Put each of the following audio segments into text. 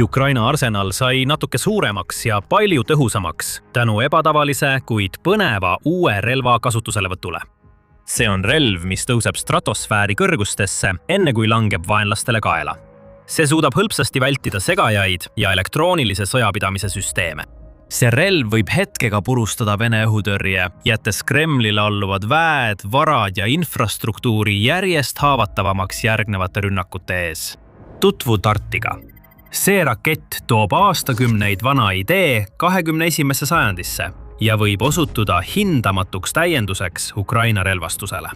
Ukraina arsenal sai natuke suuremaks ja palju tõhusamaks tänu ebatavalise, kuid põneva uue relva kasutuselevõtule. See on relv, mis tõuseb stratosfääri kõrgustesse, enne kui langeb vaenlastele kaela. See suudab hõlpsasti vältida segajaid ja elektroonilise sõjapidamise süsteeme. See relv võib hetkega purustada Vene õhutõrje, jättes Kremlile alluvad väed, varad ja infrastruktuuri järjest haavatavamaks järgnevate rünnakute ees. Tutvu Dartiga. See rakett toob aastakümneid vana idee 21. sajandisse ja võib osutuda hindamatuks täienduseks Ukraina relvastusele.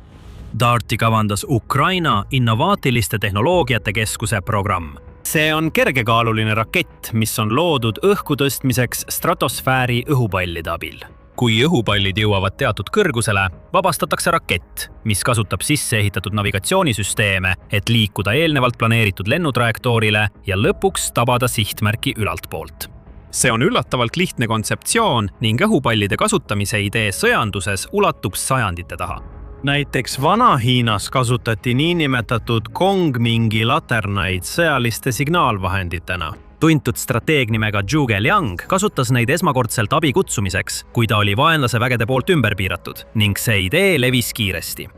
Darti kavandas Ukraina innovaatiliste tehnoloogiate keskuse programm. See on kergekaaluline rakett, mis on loodud õhku tõstmiseks stratosfääri õhupallide abil. Kui õhupallid jõuavad teatud kõrgusele, vabastatakse rakett, mis kasutab sisse ehitatud navigatsioonisüsteeme, et liikuda eelnevalt planeeritud lennutrajektoorile ja lõpuks tabada sihtmärki ülalt poolt. See on üllatavalt lihtne kontseptsioon ning õhupallide kasutamise idee sõjanduses ulatub sajandite taha. Näiteks Vana-Hiinas kasutati niinimetatud Gongmingi laternaid sõjaliste signaalvahenditena. Tuntud strateeg nimega Zhuge Liang kasutas neid esmakordselt abi kutsumiseks, kui ta oli vaenlase vägede poolt ümber piiratud ning see idee levis kiiresti.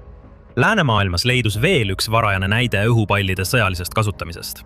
Läänemaailmas leidus veel üks varajane näide õhupallide sõjalisest kasutamisest.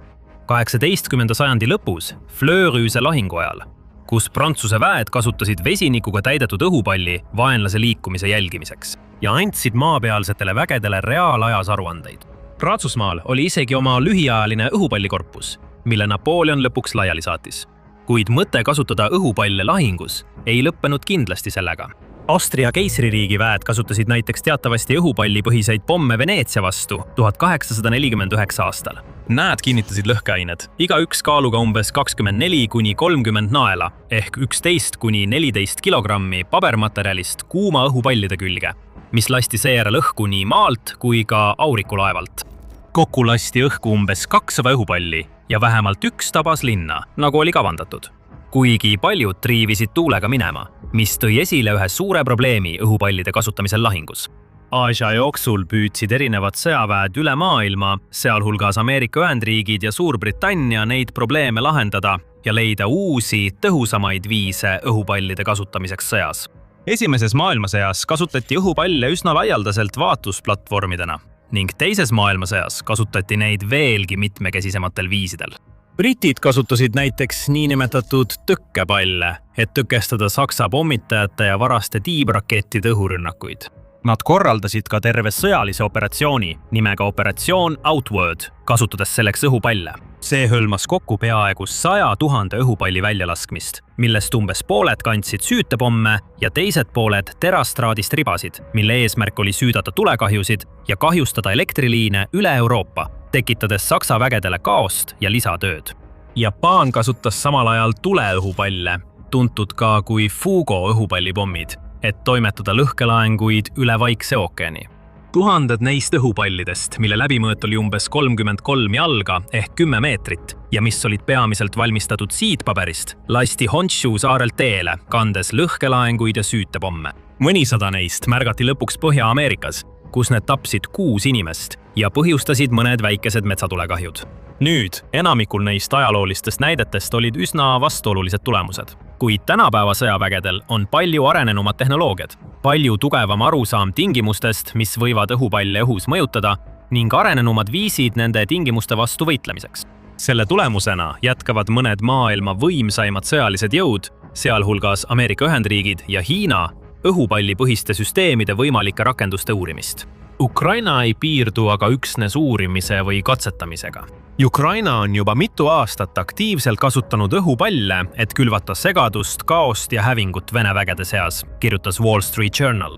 18. sajandi lõpus Fleuruse lahingu ajal, kus Prantsuse väed kasutasid vesinikuga täidetud õhupalli vaenlase liikumise jälgimiseks ja andsid maapealsetele vägedele reaalajas aruandeid. Prantsusmaal oli isegi oma lühiajaline õhupallikorpus, mille Napoleon lõpuks laiali saatis. Kuid mõte kasutada õhupalle lahingus ei lõppenud kindlasti sellega. Austria keisririigi väed kasutasid näiteks teatavasti õhupallipõhiseid pomme Veneetsia vastu 1849 aastal. Näed kinnitasid lõhkeained, igaüks kaaluga umbes 24–30 naela ehk 11–14 kilogrammi pabermaterjalist kuuma õhupallide külge, mis lasti seejärel õhku nii maalt kui ka aurikulaevalt. Kokku lasti õhku umbes 200 õhupalli ja vähemalt üks tabas linna, nagu oli kavandatud. Kuigi paljud triivisid tuulega minema, mis tõi esile ühe suure probleemi õhupallide kasutamisel lahingus. Aasia jooksul püüdsid erinevad sõjaväed üle maailma, sealhulgas Ameerika Ühendriigid ja Suurbritannia neid probleeme lahendada ja leida uusi, tõhusamaid viise õhupallide kasutamiseks sõjas. Esimeses maailmasõjas kasutati õhupalle üsna laialdaselt vaatusplatvormidena ning teises maailmasõjas kasutati neid veelgi mitmekesisematel viisidel. Britid kasutasid näiteks niinimetatud tõkkepalle, et tõkestada Saksa pommitajate ja varaste tiibrakettide õhurünnakuid. Nad korraldasid ka terve sõjalise operatsiooni nimega Operatsioon Outward, kasutades selleks õhupalle. See hõlmas kokku peaaegu 100 000 õhupalli väljalaskmist, millest umbes pooled kandsid süütepomme ja teised pooled terastraadist ribasid, mille eesmärk oli süüdata tulekahjusid ja kahjustada elektriliine üle Euroopa, tekitades Saksa vägedele kaost ja lisatööd. Jaapan kasutas samal ajal tuleõhupalle, tuntud ka kui Fugo õhupallipommid, et toimetada lõhkelaenguid üle Vaikse ookeani. Tuhanded neist õhupallidest, mille läbimõõt oli umbes 33 jalga ehk 10 meetrit ja mis olid peamiselt valmistatud siidpaberist, lasti Honshu saarelt teele, kandes lõhkelaenguid ja süütepomme. Mõnisada neist märgati lõpuks Põhja-Ameerikas, kus need tapsid 6 inimest ja põhjustasid mõned väikesed metsatulekahjud. Nüüd, enamikul neist ajaloolistest näidetest olid üsna vastuolulised tulemused. Kuid tänapäeva sõjavägedel on palju arenenumad tehnoloogiad, palju tugevam arusaam tingimustest, mis võivad õhupalle õhus mõjutada, ning arenenumad viisid nende tingimuste vastu võitlemiseks. Selle tulemusena jätkavad mõned maailma võimsaimad sõjalised jõud, sealhulgas Ameerika Ühendriigid ja Hiina, õhupallipõhiste süsteemide võimalike rakenduste uurimist. Ukraina ei piirdu aga üksnes uurimise või katsetamisega. Ukraina on juba mitu aastat aktiivselt kasutanud õhupalle, et külvata segadust, kaost ja hävingut Vene vägede seas, kirjutas Wall Street Journal.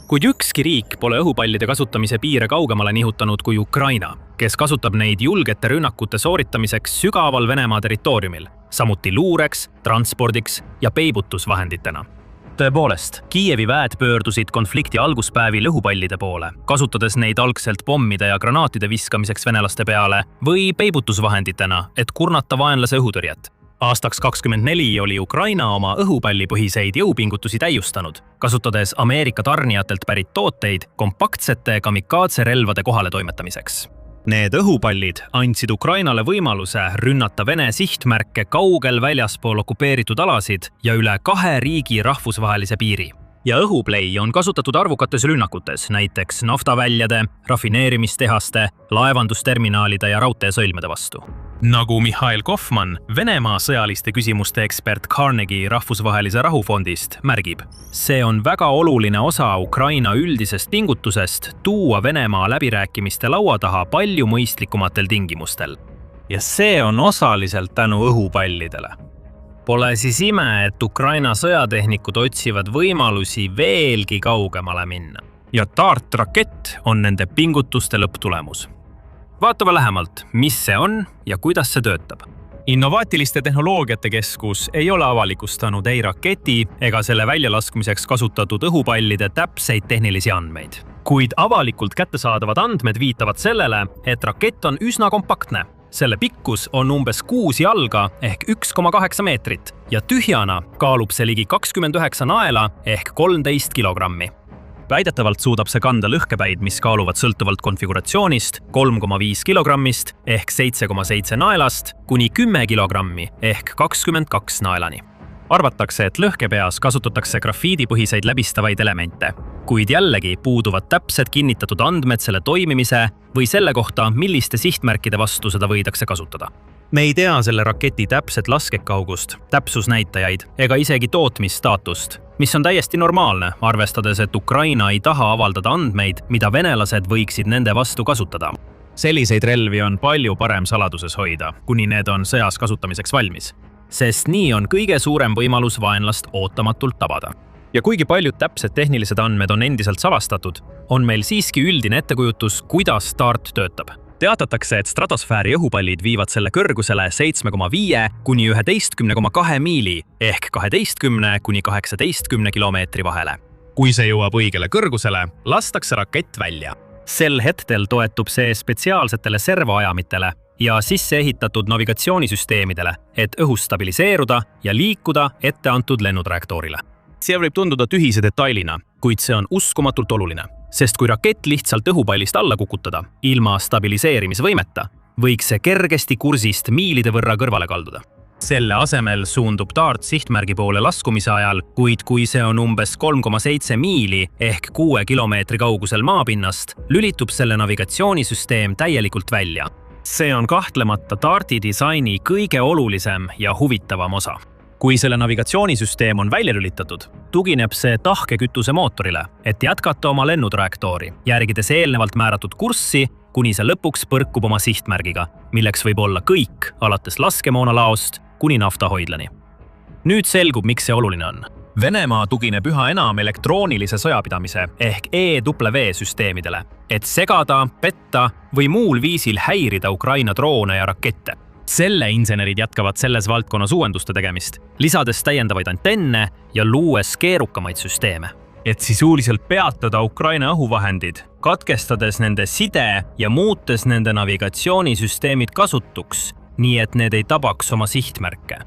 Kuid ükski riik pole õhupallide kasutamise piire kaugemale nihutanud kui Ukraina, kes kasutab neid julgete rünnakute sooritamiseks sügaval Venemaa territooriumil, samuti luureks, transpordiks ja peibutusvahenditena. Tõepoolest, Kiievi väed pöördusid konflikti alguspäevil õhupallide poole, kasutades neid algselt pommide ja granaatide viskamiseks venelaste peale või peibutusvahenditena, et kurnata vaenlase õhutõrjet. Aastaks 2024 oli Ukraina oma õhupallipõhiseid jõupingutusi täiustanud, kasutades Ameerika tarnijatelt pärit tooteid kompaktsete kamikaatse relvade kohale toimetamiseks. Need õhupallid andsid Ukrainale võimaluse rünnata Vene sihtmärke kaugel väljaspool okupeeritud alasid ja üle 2 riigi rahvusvahelise piiri. Ja õhuplei on kasutatud arvukates rünnakutes, näiteks naftaväljade, rafineerimistehaste, laevandusterminaalide ja raudteesõlmede vastu. Nagu Mihhail Kaufmann, Venemaa sõjaliste küsimuste ekspert Carnegie rahvusvahelise rahufondist märgib, see on väga oluline osa Ukraina üldisest pingutusest tuua Venemaa läbirääkimiste laua taha palju mõistlikumatel tingimustel. Ja see on osaliselt tänu õhupallidele. Pole siis ime, et Ukraina sõjatehnikud otsivad võimalusi veelgi kaugemale minna. Ja DART-rakett on nende pingutuste lõpptulemus. Vaatame lähemalt, mis see on ja kuidas see töötab. Innovaatiliste tehnoloogiate keskus ei ole avalikustanud ei raketi ega selle väljalaskmiseks kasutatud õhupallide täpseid tehnilisi andmeid. Kuid avalikult kättesaadavad andmed viitavad sellele, et rakett on üsna kompaktne. Selle pikkus on umbes 6 jalga ehk 1,8 meetrit ja tühjana kaalub see ligi 29 naela ehk 13 kilogrammi. Väidetavalt suudab see kanda lõhkepäid, mis kaaluvad sõltuvalt konfiguratsioonist 3,5 kilogrammist ehk 7,7 naelast kuni 10 kilogrammi ehk 22 naelani. Arvatakse, et lõhkepeas kasutatakse grafiidipõhiseid läbistavaid elemente, kuid jällegi puuduvad täpsed kinnitatud andmed selle toimimise või selle kohta, milliste sihtmärkide vastu seda võidakse kasutada. Me ei tea selle raketi täpset laskekaugust, täpsusnäitajaid ega isegi tootmisstaatust, mis on täiesti normaalne, arvestades, et Ukraina ei taha avaldada andmeid, mida venelased võiksid nende vastu kasutada. Selliseid relvi on palju parem saladuses hoida, kuni need on sõjas kasutamiseks valmis. Sest nii on kõige suurem võimalus vaenlast ootamatult tabada. Ja kuigi paljud täpsed tehnilised andmed on endiselt salastatud, on meil siiski üldine ettekujutus, kuidas DART töötab. Teatatakse, et stratosfääri õhupallid viivad selle kõrgusele 7,5 kuni 11,2 miili ehk 12 kuni 18 kilomeetri vahele. Kui see jõuab õigele kõrgusele, lastakse rakett välja. Sel hetkel toetub see spetsiaalsetele servoajamitele ja sisse ehitatud navigatsioonisüsteemidele, et õhus stabiliseeruda ja liikuda etteantud lennutrajektoorile. See võib tunduda tühise detailina, kuid see on uskumatult oluline, sest kui rakett lihtsalt õhupallist alla kukutada, ilma stabiliseerimisvõimeta, võiks see kergesti kursist miilide võrra kõrvale kalduda. Selle asemel suundub DART sihtmärgi poole laskumise ajal, kuid kui see on umbes 3,7 miili ehk 6 kilomeetri kaugusel maapinnast, lülitub selle navigatsioonisüsteem täielikult välja. See on kahtlemata DART-i disaini kõige olulisem ja huvitavam osa. Kui selle navigatsioonisüsteem on välja lülitatud, tugineb see tahkekütuse mootorile, et jätkata oma lennutrajektoori, järgides eelnevalt määratud kurssi, kuni see lõpuks põrkub oma sihtmärgiga, milleks võib olla kõik, alates laskemoonalaost kuni naftahoidlani. Nüüd selgub, miks see oluline on. Venemaa tugineb üha enam elektroonilise sõjapidamise ehk EW-süsteemidele, et segada, petta või muul viisil häirida Ukraina droone ja rakette. Selle insenerid jätkavad selles valdkonnas uuenduste tegemist, lisades täiendavaid antenne ja luues keerukamaid süsteeme. Et sisuliselt peatada Ukraina õhuvahendid, katkestades nende side ja muutes nende navigatsioonisüsteemid kasutuks, nii et need ei tabaks oma sihtmärke.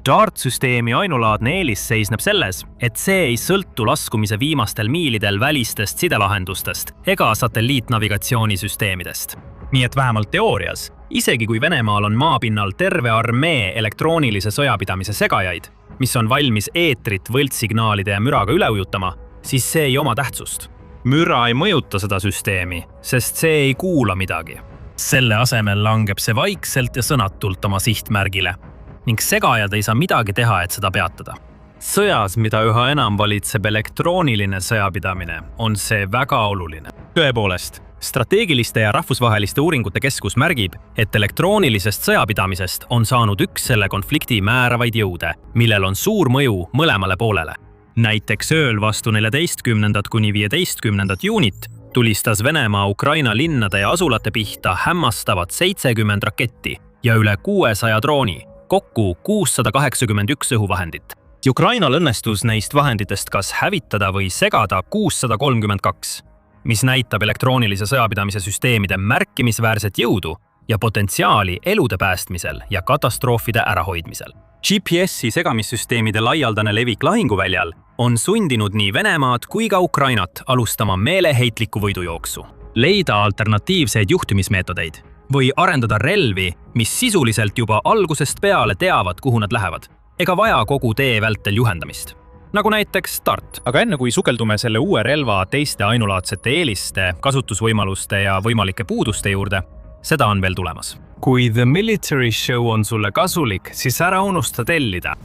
DART-süsteemi ainulaadne eelis seisneb selles, et see ei sõltu laskumise viimastel miilidel välistest sidelahendustest ega satelliitnavigatsioonisüsteemidest. Nii et vähemalt teoorias, isegi kui Venemaal on maapinnal terve armee elektroonilise sõjapidamise segajaid, mis on valmis eetrit võltsignaalide ja müraga üle ujutama, siis see ei oma tähtsust. Müra ei mõjuta seda süsteemi, sest see ei kuula midagi. Selle asemel langeb see vaikselt ja sõnatult oma sihtmärgile ning segajad ei saa midagi teha, et seda peatada. Sõjas, mida üha enam valitseb elektrooniline sõjapidamine, on see väga oluline. Tõepoolest, strateegiliste ja rahvusvaheliste uuringute keskus märgib, et elektroonilisest sõjapidamisest on saanud üks selle konflikti määravaid jõude, millel on suur mõju mõlemale poolele. Näiteks ööl vastu 14. kuni 15. juunit tulistas Venemaa Ukraina linnade ja asulate pihta hämmastavad 70 raketti ja üle 600 drooni, kokku 681 õhuvahendit. Ukrainal õnnestus neist vahenditest kas hävitada või segada 632, mis näitab elektroonilise sõjapidamise süsteemide märkimisväärset jõudu ja potentsiaali elude päästmisel ja katastroofide ärahoidmisel. GPS-i segamissüsteemide laialdane levik lahinguväljal on sundinud nii Venemaad kui ka Ukrainat alustama meeleheitlikku võidujooksu. leida alternatiivseid juhtimismeetodeid või arendada relvi, mis sisuliselt juba algusest peale teavad, kuhu nad lähevad, ega vaja kogu tee vältel juhendamist. Nagu näiteks DART. Aga enne kui sukeldume selle uue relva teiste ainulaadsete eeliste, kasutusvõimaluste ja võimalike puuduste juurde, seda on veel tulemas. Kui The Military Show on sulle kasulik, siis ära unusta tellida.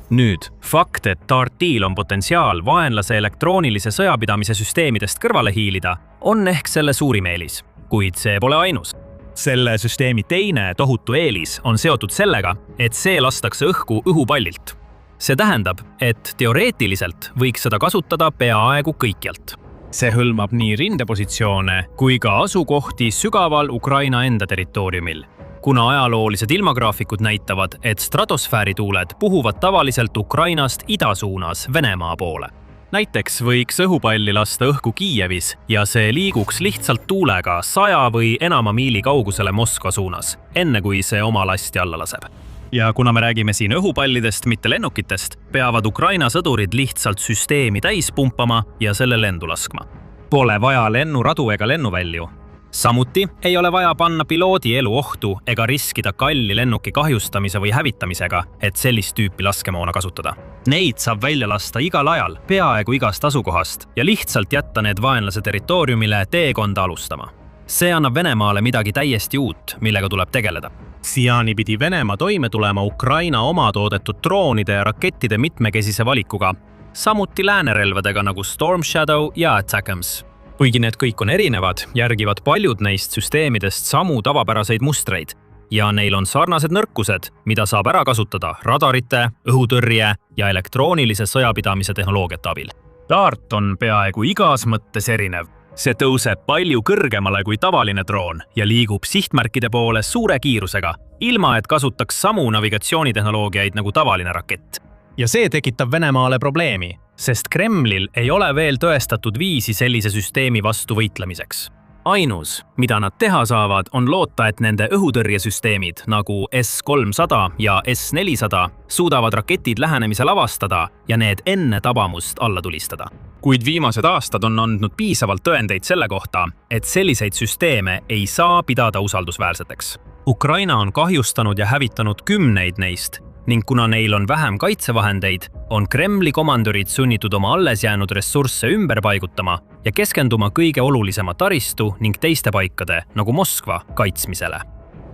Nüüd, fakt, et DART-il on potentsiaal vaenlase elektroonilise sõjapidamise süsteemidest kõrvale hiilida, on ehk selle suurim eelis, kuid see pole ainus. Selle süsteemi teine tohutu eelis on seotud sellega, et see lastakse õhku õhupallilt. See tähendab, et teoreetiliselt võiks seda kasutada peaaegu kõikjalt. See hõlmab nii rindepositsioone kui ka asukohti sügaval Ukraina enda territooriumil, kuna ajaloolised ilmagraafikud näitavad, et stratosfäärituuled puhuvad tavaliselt Ukrainast idasuunas Venemaa poole. Näiteks võiks õhupalli lasta õhku Kiievis ja see liiguks lihtsalt tuulega 100 või enama miili kaugusele Moskva suunas, enne kui see oma lasti alla laseb. Ja kuna me räägime siin õhupallidest, mitte lennukitest, peavad Ukraina sõdurid lihtsalt süsteemi täis pumpama ja selle lendu laskma. Pole vaja lennuradu ega lennuvälju. Samuti ei ole vaja panna piloodi elu ohtu ega riskida kalli lennuki kahjustamise või hävitamisega, et sellist tüüpi laskemoona kasutada. Neid saab välja lasta igal ajal, peaaegu igast asukohast ja lihtsalt jätta need vaenlase territooriumile teekonda alustama. See annab Venemaale midagi täiesti uut, millega tuleb tegeleda. Siiani pidi Venemaa toime tulema Ukraina oma toodetud droonide ja rakettide mitmekesise valikuga, samuti läänerelvadega nagu Storm Shadow ja Attackams. Kuigi need kõik on erinevad, järgivad paljud neist süsteemidest samu tavapäraseid mustreid ja neil on sarnased nõrkused, mida saab ära kasutada radarite, õhutõrje ja elektroonilise sõjapidamise tehnoloogiate abil. DART on peaaegu igas mõttes erinev. See tõuseb palju kõrgemale kui tavaline droon ja liigub sihtmärkide poole suure kiirusega, ilma et kasutaks samu navigatsioonitehnoloogiaid nagu tavaline rakett. Ja see tekitab Venemaale probleemi, sest Kremlil ei ole veel tõestatud viisi sellise süsteemi vastu võitlemiseks. Ainus, mida nad teha saavad, on loota, et nende õhutõrjesüsteemid nagu S-300 ja S-400 suudavad raketid lähenemisel avastada ja need enne tabamust alla tulistada. Kuid viimased aastad on andnud piisavalt tõendeid selle kohta, et selliseid süsteeme ei saa pidada usaldusväärseteks. Ukraina on kahjustanud ja hävitanud 10 neist ning kuna neil on vähem kaitsevahendeid, on Kremli komandorid sunnitud oma alles jäänud ressursse ümber paigutama ja keskenduma kõige olulisema taristu ning teiste paikade, nagu Moskva, kaitsmisele.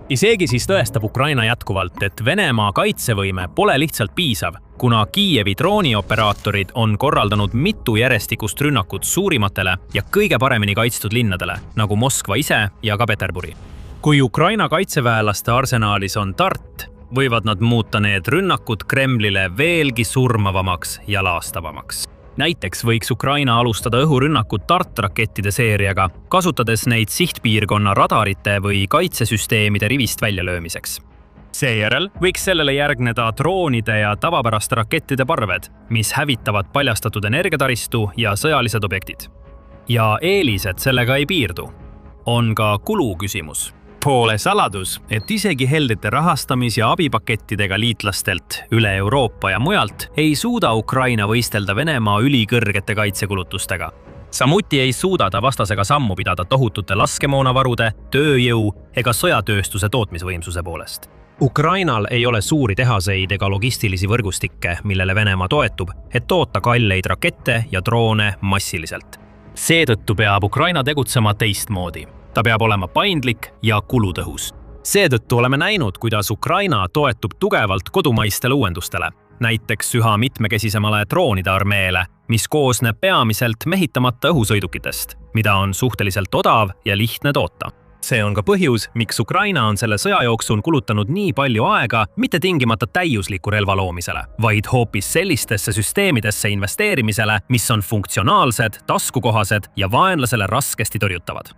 Isegi siis tõestab Ukraina jätkuvalt, et Venemaa kaitsevõime pole lihtsalt piisav, kuna Kiievi droonioperaatorid on korraldanud mitu järjestikust rünnakut suurimatele ja kõige paremini kaitstud linnadele, nagu Moskva ise ja ka Peterburi. Kui Ukraina kaitseväelaste arsenaalis on DART, võivad nad muuta need rünnakud Kremlile veelgi surmavamaks ja laastavamaks. Näiteks võiks Ukraina alustada õhurünnakut DART-rakettide seeriaga, kasutades neid sihtpiirkonna radarite või kaitsesüsteemide rivist väljalöömiseks. Seejärel võiks sellele järgneda droonide ja tavapäraste rakettide parved, mis hävitavad paljastatud energiataristu ja sõjalised objektid. Ja eelised sellega ei piirdu. On ka kulu küsimus. Pole saladus, et isegi heldete rahastamis- ja abipakettidega liitlastelt üle Euroopa ja mujalt ei suuda Ukraina võistelda Venemaa ülikõrgete kaitsekulutustega. Samuti ei suuda ta vastasega sammu pidada tohutute laskemoonavarude, tööjõu ega sõjatööstuse tootmisvõimsuse poolest. Ukrainal ei ole suuri tehaseid ega logistilisi võrgustikke, millele Venemaa toetub, et toota kalleid rakette ja droone massiliselt. Seetõttu peab Ukraina tegutsema teistmoodi. Ta peab olema paindlik ja kulutõhus. Seetõttu oleme näinud, kuidas Ukraina toetub tugevalt kodumaistele uuendustele, näiteks üha mitmekesisemale droonide armeele, mis koosneb peamiselt mehitamata õhusõidukitest, mida on suhteliselt odav ja lihtne toota. See on ka põhjus, miks Ukraina on selle sõja jooksul kulutanud nii palju aega mitte tingimata täiusliku relva loomisele, vaid hoopis sellistesse süsteemidesse investeerimisele, mis on funktsionaalsed, taskukohased ja vaenlasele raskesti tõrjutavad.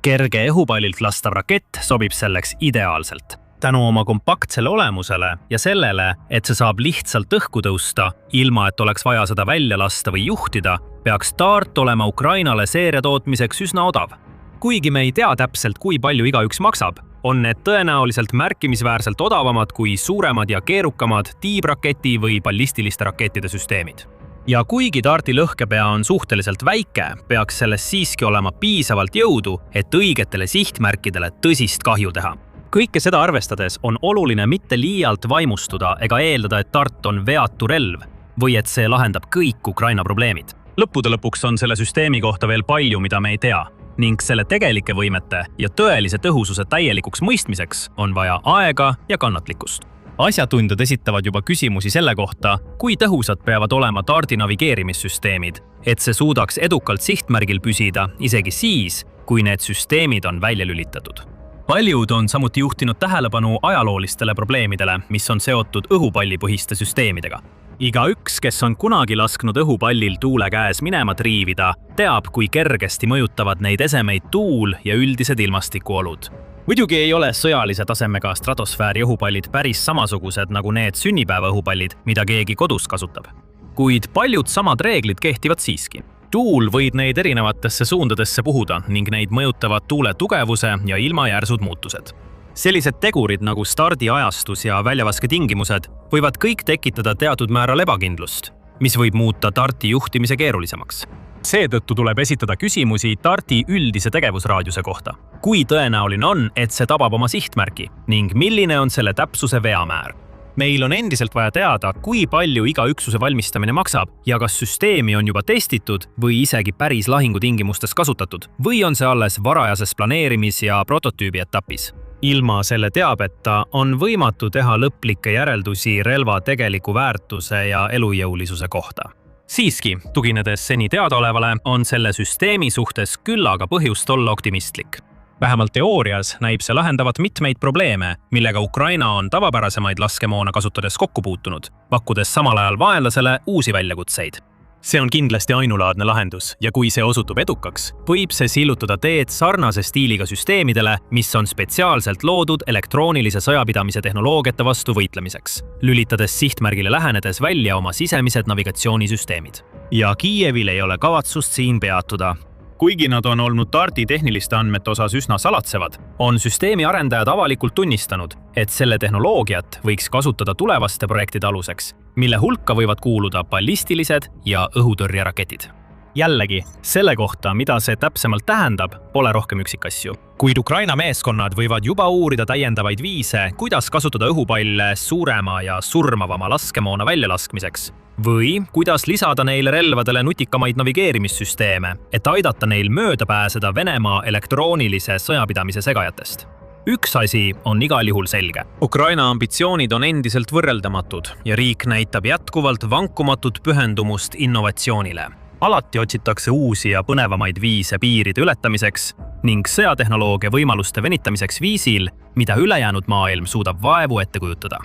Kerge õhupallilt lastav rakett sobib selleks ideaalselt. Tänu oma kompaktsele olemusele ja sellele, et see saab lihtsalt õhku tõusta, ilma et oleks vaja seda välja lasta või juhtida, peaks DART olema Ukrainale seeriatootmiseks üsna odav. Kuigi me ei tea täpselt, kui palju igaüks maksab, on need tõenäoliselt märkimisväärselt odavamad kui suuremad ja keerukamad tiibraketi või ballistiliste rakettide süsteemid. Ja kuigi dardi lõhkepea on suhteliselt väike, peaks selles siiski olema piisavalt jõudu, et õigetele sihtmärkidele tõsist kahju teha. Kõike seda arvestades on oluline mitte liialt vaimustuda ega eeldada, et dart on veatu relv või et see lahendab kõik Ukraina probleemid. Lõppude lõpuks on selle süsteemi kohta veel palju, mida me ei tea, ning selle tegelike võimete ja tõelise tõhususe täielikuks mõistmiseks on vaja aega ja kannatlikkust. Asjatundjad esitavad juba küsimusi selle kohta, kui tõhusad peavad olema dardi navigeerimissüsteemid, et see suudaks edukalt sihtmärgil püsida isegi siis, kui need süsteemid on välja lülitatud. Paljud on samuti juhtinud tähelepanu ajaloolistele probleemidele, mis on seotud õhupallipõhiste süsteemidega. Igaüks, kes on kunagi lasknud õhupallil tuule käes minema triivida, teab, kui kergesti mõjutavad neid esemeid tuul ja üldised ilmastikuolud. Muidugi ei ole sõjalise tasemega stratosfääri õhupallid päris samasugused nagu need sünnipäeva õhupallid, mida keegi kodus kasutab. Kuid paljud samad reeglid kehtivad siiski. Tuul võib neid erinevatesse suundadesse puhuda ning neid mõjutavad tuule tugevuse ja ilmajärsud muutused. Sellised tegurid nagu stardiajastus ja väljavaske tingimused võivad kõik tekitada teatud määral ebakindlust, mis võib muuta darti juhtimise keerulisemaks. Seetõttu tuleb esitada küsimusi darti üldise tegevusraadiuse kohta. Kui tõenäoline on, et see tabab oma sihtmärki ning milline on selle täpsuse veamäär? Meil on endiselt vaja teada, kui palju iga üksuse valmistamine maksab ja kas süsteemi on juba testitud või isegi päris lahingutingimustes kasutatud või on see alles varajases planeerimis- ja prototüübi etapis. Ilma selle teabeta on võimatu teha lõplikke järeldusi relva tegeliku väärtuse ja elujõulisuse kohta. Siiski, tuginedes seni teadaolevale, on selle süsteemi suhtes küllaga põhjust olla optimistlik. Vähemalt teoorias näib see lahendavat mitmeid probleeme, millega Ukraina on tavapärasemaid laskemoona kasutades kokku puutunud, pakkudes samal ajal vaenlasele uusi väljakutseid. See on kindlasti ainulaadne lahendus ja kui see osutub edukaks, võib see sillutada teed sarnase stiiliga süsteemidele, mis on spetsiaalselt loodud elektroonilise sõjapidamise tehnoloogiate vastu võitlemiseks, lülitades sihtmärgile lähenedes välja oma sisemised navigatsioonisüsteemid. Ja Kiievil ei ole kavatsust siin peatuda. Kuigi nad on olnud dardi tehniliste andmete osas üsna salatsevad, on süsteemi arendajad avalikult tunnistanud, et selle tehnoloogiat võiks kasutada tulevaste projektide aluseks, mille hulka võivad kuuluda ballistilised ja õhutõrjeraketid. Jällegi, selle kohta, mida see täpsemalt tähendab, pole rohkem üksikasju. Kuid Ukraina meeskonnad võivad juba uurida täiendavaid viise, kuidas kasutada õhupalle suurema ja surmavama laskemoona väljalaskmiseks, või kuidas lisada neile relvadele nutikamaid navigeerimissüsteeme, et aidata neil mööda pääseda Venemaa elektroonilise sõjapidamise segajatest. Üks asi on igal juhul selge. Ukraina ambitsioonid on endiselt võrreldamatud ja riik näitab jätkuvalt vankumatut pühendumust innovatsioonile. Alati otsitakse uusi ja põnevamaid viise piiride ületamiseks ning sõjatehnoloogia võimaluste venitamiseks viisil, mida ülejäänud maailm suudab vaevu ette kujutada.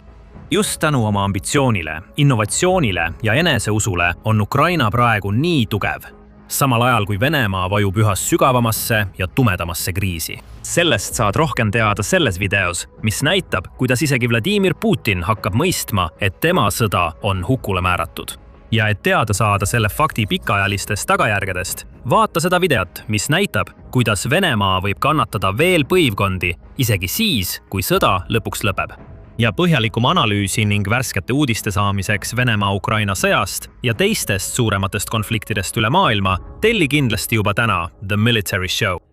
Just tänu oma ambitsioonile, innovatsioonile ja eneseusule on Ukraina praegu nii tugev, samal ajal kui Venemaa vajub üha sügavamasse ja tumedamasse kriisi. Sellest saad rohkem teada selles videos, mis näitab, kuidas isegi Vladimir Putin hakkab mõistma, et tema sõda on hukule määratud. Ja et teada saada selle fakti pikaajalistest tagajärgedest, vaata seda videot, mis näitab, kuidas Venemaa võib kannatada veel põivkondi, isegi siis, kui sõda lõpuks lõpeb. Ja põhjalikum analüüsi ning värskete uudiste saamiseks Venemaa-Ukraina sõjast ja teistest suurematest konfliktidest üle maailma telli kindlasti juba täna The Military Show.